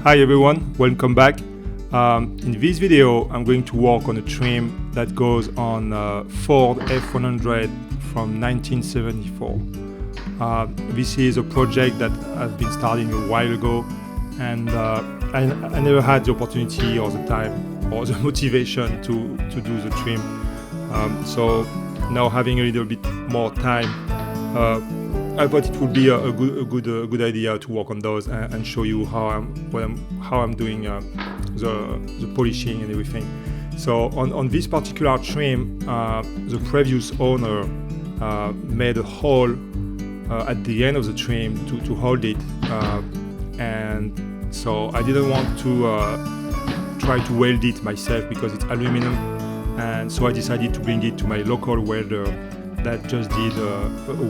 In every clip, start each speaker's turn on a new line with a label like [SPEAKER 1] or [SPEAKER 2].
[SPEAKER 1] Hi everyone, welcome back. In this video, I'm going to work on a trim that goes on Ford F100 from 1974. This is a project that has been starting a while ago, and I never had the opportunity or the time or the motivation to do the trim. So now having a little bit more time, I thought it would be a good idea to work on those and show you how I'm doing the polishing and everything. So on this particular trim, the previous owner made a hole at the end of the trim to hold it, and so I didn't want to try to weld it myself because it's aluminum, and so I decided to bring it to my local welder that just did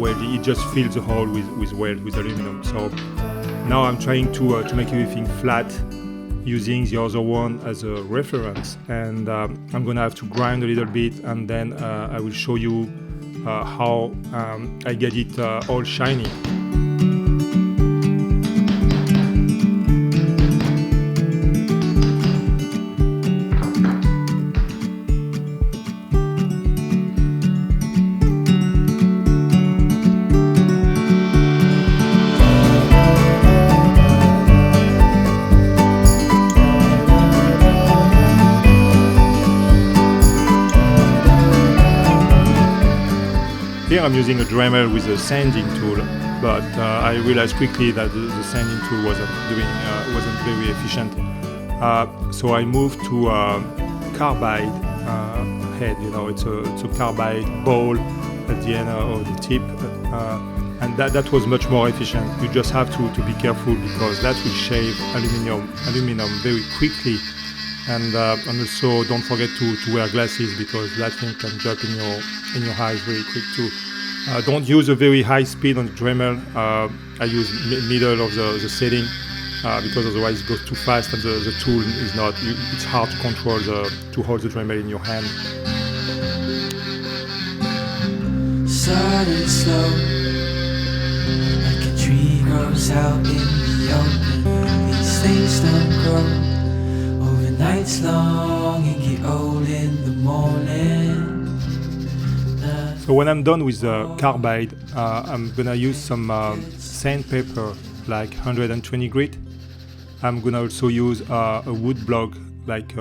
[SPEAKER 1] welding. It just filled the hole with aluminum. So now I'm trying to make everything flat using the other one as a reference, and I'm gonna have to grind a little bit, and then I will show you how I get it all shiny. Here I'm using a Dremel with a sanding tool, but I realized quickly that the sanding tool wasn't very efficient. So I moved to carbide head. It's a carbide ball at the end of the tip, and that was much more efficient. You just have to be careful because that will shave aluminum very quickly. And also don't forget to wear glasses because that thing can jump in your eyes very quick too. Don't use a very high speed on the Dremel. I use middle of the setting because otherwise it goes too fast and the tool is not. It's hard to control to hold the Dremel in your hand.
[SPEAKER 2] Sudden slow, like a tree grows out in the open. These things don't grow nights long and get old in the morning.
[SPEAKER 1] So when I'm done with the carbide, I'm gonna use some sandpaper like 120 grit. I'm gonna also use a wood block like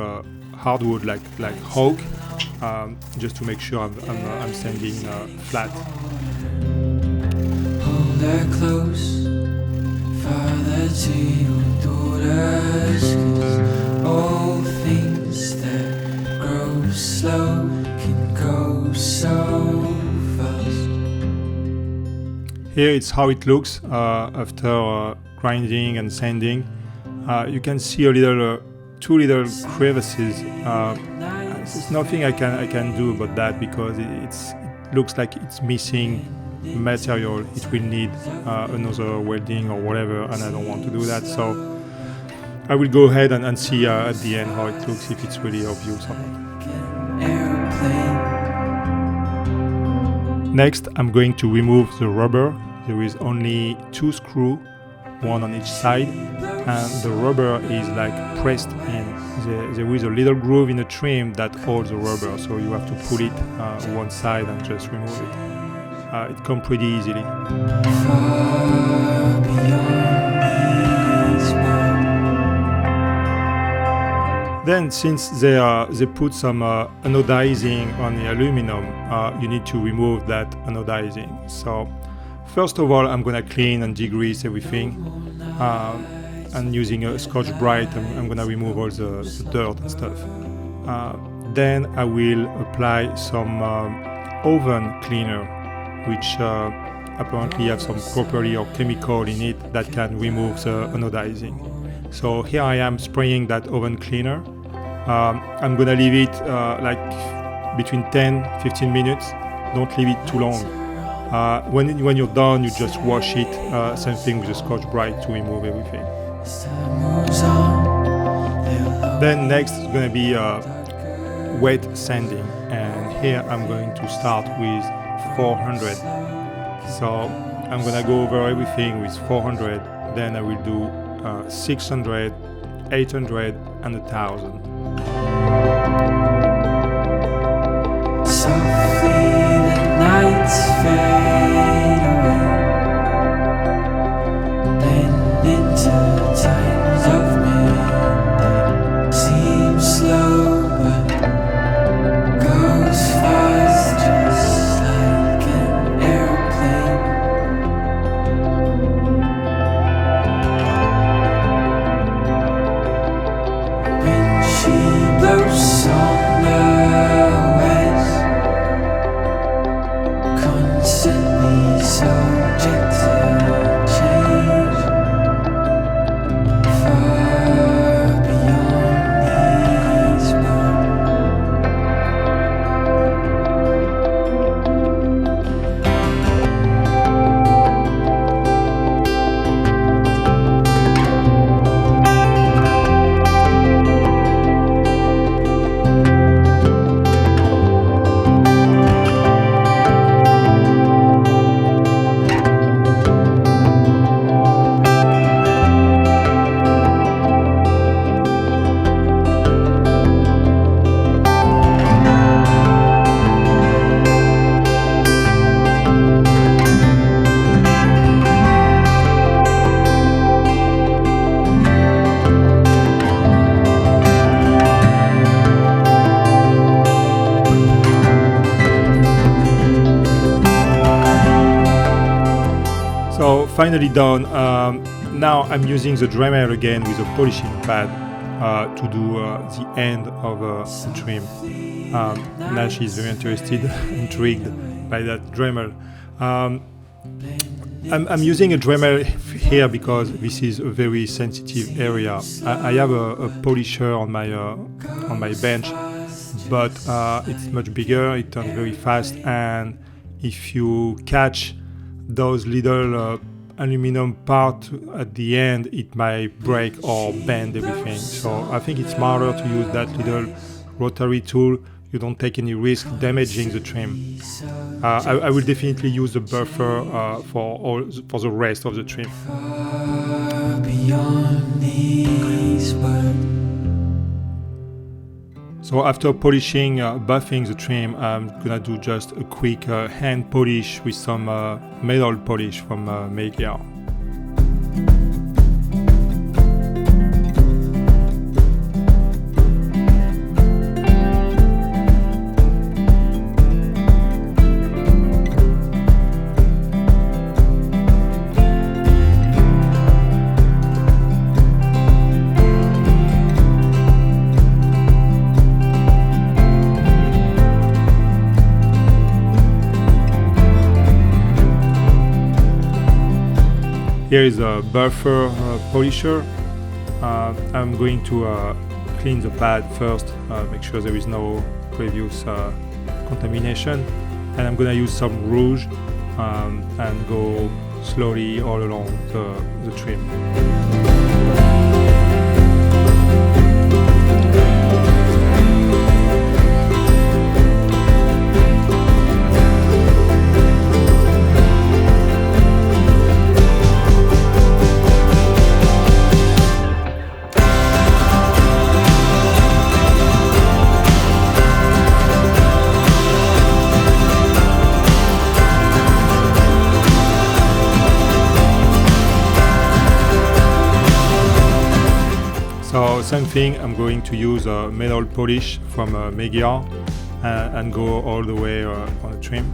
[SPEAKER 1] hardwood like oak, just to make sure I'm sanding flat.
[SPEAKER 2] Hold her close, father to your daughters, 'cause all things that grow slow can go so fast.
[SPEAKER 1] Here it's how it looks after grinding and sanding. You can see two little crevices. There's nothing I can do about that because it looks like it's missing material. It will need another welding or whatever, and I don't want to do that. So I will go ahead and see at the end how it looks, if it's really obvious or not. Next, I'm going to remove the rubber. There is only 2 screws, one on each side, and the rubber is like pressed in. There is a little groove in the trim that holds the rubber, so you have to pull it one side and just remove it. It comes pretty easily. Then, since they put some anodizing on the aluminum, you need to remove that anodizing. So, first of all, I'm gonna clean and degrease everything, and using a Scotch-Brite, I'm gonna remove all the dirt and stuff. Then I will apply some oven cleaner, which apparently have some property or chemical in it that can remove the anodizing. So here I am spraying that oven cleaner. I'm gonna leave it like between 10-15 minutes. Don't leave it too long. When you're done, you just wash it. Same thing with the Scotch-Brite to remove everything. Then next is gonna be wet sanding, and here I'm going to start with 400. So I'm gonna go over everything with 400. Then I will do 600 800 and 1000.
[SPEAKER 2] Softly the nights fade away, blend into times of midnight. Seems slow but goes fast, just like an airplane. When she blows on the west, constantly subject to change, far beyond these words.
[SPEAKER 1] So finally done. Now I'm using the Dremel again with a polishing pad to do the end of the trim. Now she's very interested, intrigued by that Dremel. I'm using a Dremel here because this is a very sensitive area. I have a polisher on my bench, but it's much bigger. It turns very fast, and if you catch those little aluminum part at the end, it might break or bend everything. So I think it's smarter to use that little rotary tool. You don't take any risk damaging the trim. I will definitely use the buffer for the rest of the trim.
[SPEAKER 2] Far beyond these words.
[SPEAKER 1] So after polishing, buffing the trim, I'm gonna do just a quick hand polish with some metal polish from Magyar. Here is a buffer polisher. I'm going to clean the pad first, make sure there is no previous contamination, and I'm going to use some rouge and go slowly all along the trim. So same thing, I'm going to use a metal polish from Magyar and go all the way on the trim.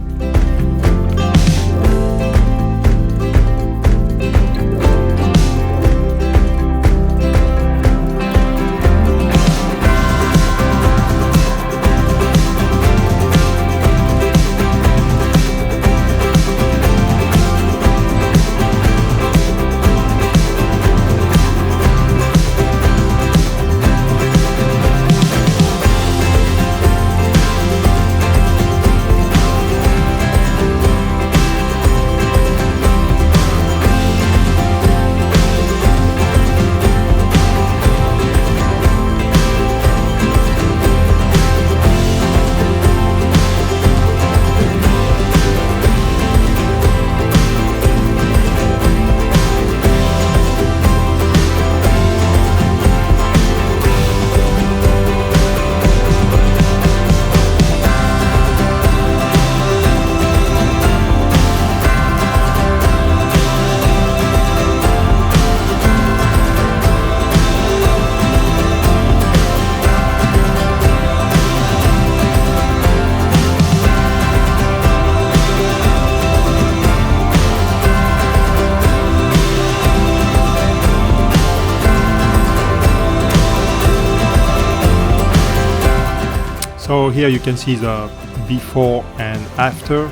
[SPEAKER 1] So here you can see the before and after.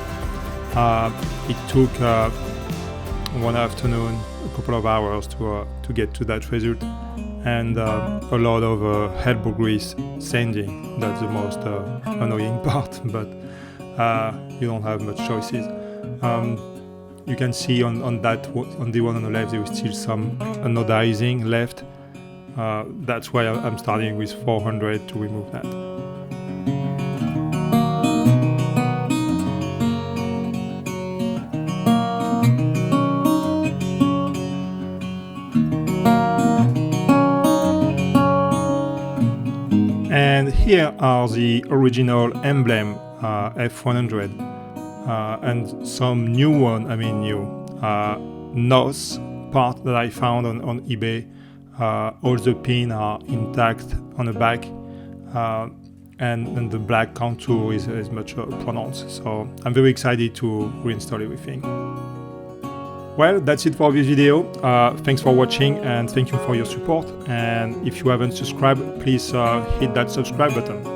[SPEAKER 1] It took one afternoon, a couple of hours to get to that result, and a lot of elbow grease sanding. That's the most annoying part, but you don't have much choices. You can see on the one on the left there is still some anodizing left. That's why I'm starting with 400 to remove that. And here are the original Emblem F100 and some new NOS part that I found on eBay. All the pins are intact on the back, and the black contour is much pronounced. So I'm very excited to reinstall everything. Well, that's it for this video. Thanks for watching and thank you for your support. And if you haven't subscribed, please hit that subscribe button.